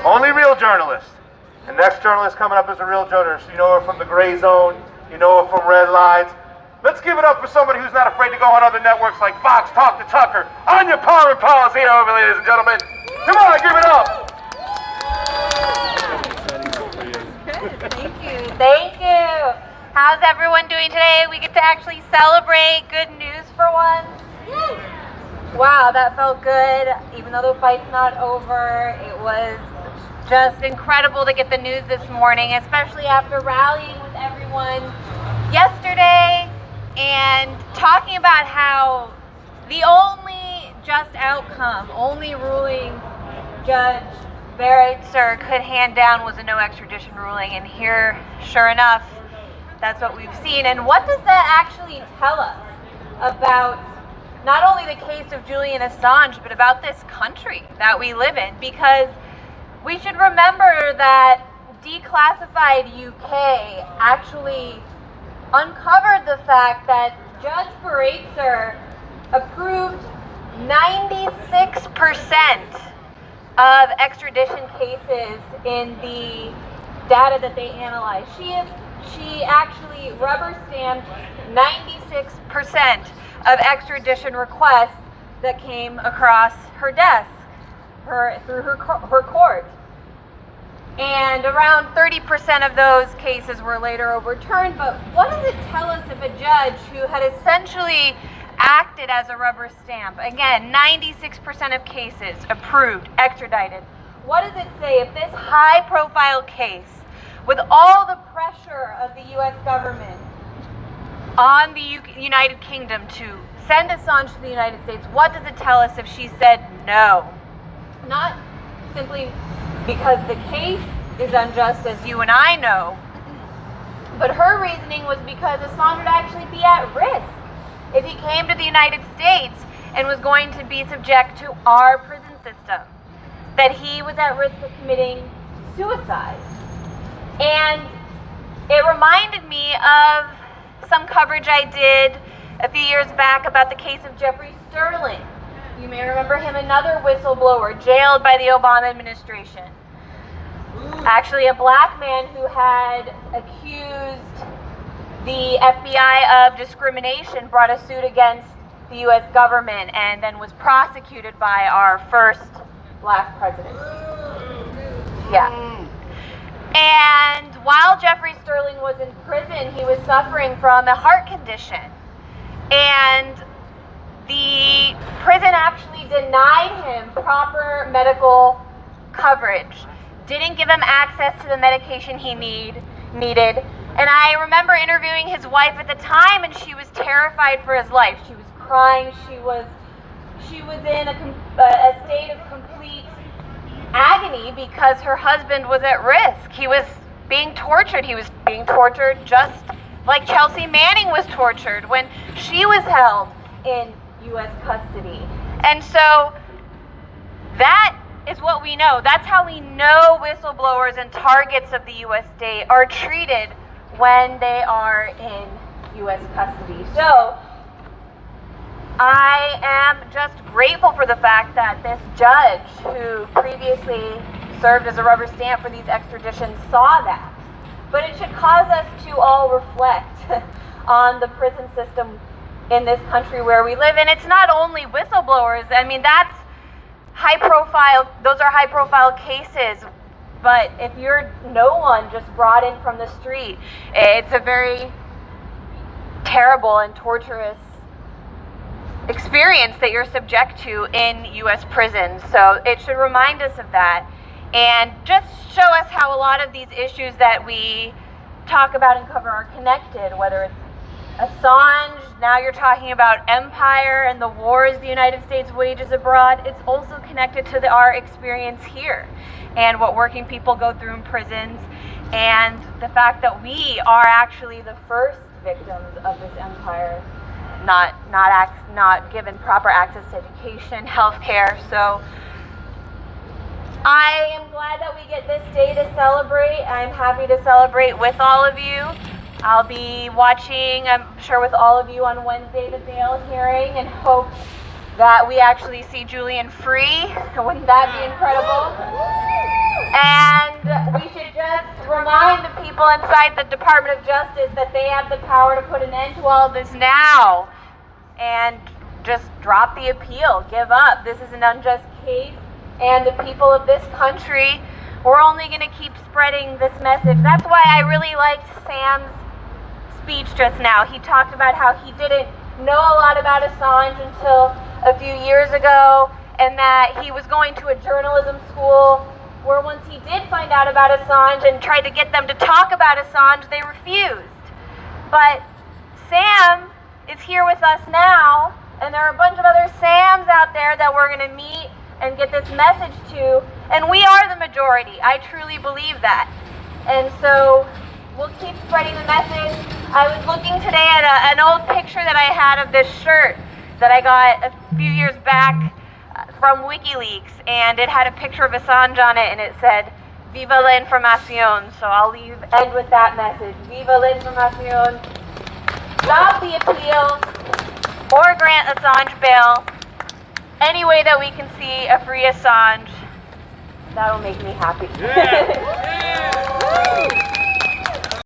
Only real journalists. The next journalist coming up is a real journalist. You know her from the Gray Zone. You know her from Red Lines. Let's give it up for somebody who's not afraid to go on other networks like Fox, Talk to Tucker. Anya Parampil is here, ladies and gentlemen. Come on, give it up. Thank you. Thank you. How's everyone doing today? We get to actually celebrate good news for once. Wow, that felt good. Even though the fight's not over, it was just incredible to get the news this morning, especially after rallying with everyone yesterday and talking about how the only just outcome, only ruling Judge Berg could hand down was a no extradition ruling, and here, sure enough, that's what we've seen. And what does that actually tell us about not only the case of Julian Assange, but about this country that we live in? Because we should remember that Declassified UK actually uncovered the fact that Judge Berg approved 96% of extradition cases in the data that they analyzed. She actually rubber stamped 96% of extradition requests that came across her desk, through her court. And around 30% of those cases were later overturned. But what does it tell us if a judge who had essentially acted as a rubber stamp, again, 96% of cases approved, extradited, what does it say if this high-profile case, with all the pressure of the U.S. government on the United Kingdom to send Assange to the United States, what does it tell us if she said no? Not simply because the case is unjust, as you and I know, but her reasoning was because Assange would actually be at risk if he came to the United States and was going to be subject to our prison system, that he was at risk of committing suicide. And it reminded me of some coverage I did a few years back about the case of Jeffrey Sterling. You may remember him, another whistleblower jailed by the Obama administration. Actually, a black man who had accused the FBI of discrimination, brought a suit against the U.S. government, and then was prosecuted by our first black president. Yeah. And while Jeffrey Sterling was in prison, he was suffering from a heart condition. And the prison actually denied him proper medical coverage, didn't give him access to the medication he needed. And I remember interviewing his wife at the time, and she was terrified for his life. She was crying. She was in a state of complete agony because her husband was at risk. He was being tortured. He was being tortured just like Chelsea Manning was tortured when she was held in U.S. custody. And so that is what we know. That's how we know whistleblowers and targets of the U.S. state are treated when they are in U.S. custody. So I am just grateful for the fact that this judge, who previously served as a rubber stamp for these extraditions, saw that. But it should cause us to all reflect on the prison system in this country where we live. And it's not only whistleblowers. I mean, that's high profile, those are high profile cases. But if you're no one just brought in from the street, it's a very terrible and torturous experience that you're subject to in U.S. prisons. So it should remind us of that and just show us how a lot of these issues that we talk about and cover are connected, whether it's Assange, now you're talking about empire and the wars the United States wages abroad. It's also connected to our experience here and what working people go through in prisons, and the fact that we are actually the first victims of this empire, not given proper access to education, healthcare. So I am glad that we get this day to celebrate. I'm happy to celebrate with all of you. I'll be watching, I'm sure, with all of you on Wednesday, the bail hearing, and hope that we actually see Julian free. Wouldn't that be incredible? people inside the Department of Justice that they have the power to put an end to all of this now and just drop the appeal, give up. This is an unjust case, and the people of this country, we're only going to keep spreading this message. That's why I really liked Sam's speech just now. He talked about how he didn't know a lot about Assange until a few years ago, and that he was going to a journalism school where once he did find out about Assange and tried to get them to talk about Assange, they refused. But Sam is here with us now, and there are a bunch of other Sams out there that we're going to meet and get this message to, and we are the majority. I truly believe that. And so we'll keep spreading the message. I was looking today at an old picture that I had of this shirt that I got a few years back from WikiLeaks, and it had a picture of Assange on it, and it said, "Viva la información." So I'll end with that message. Viva la información. Stop the appeal, or grant Assange bail. Any way that we can see a free Assange, that'll make me happy. Yeah.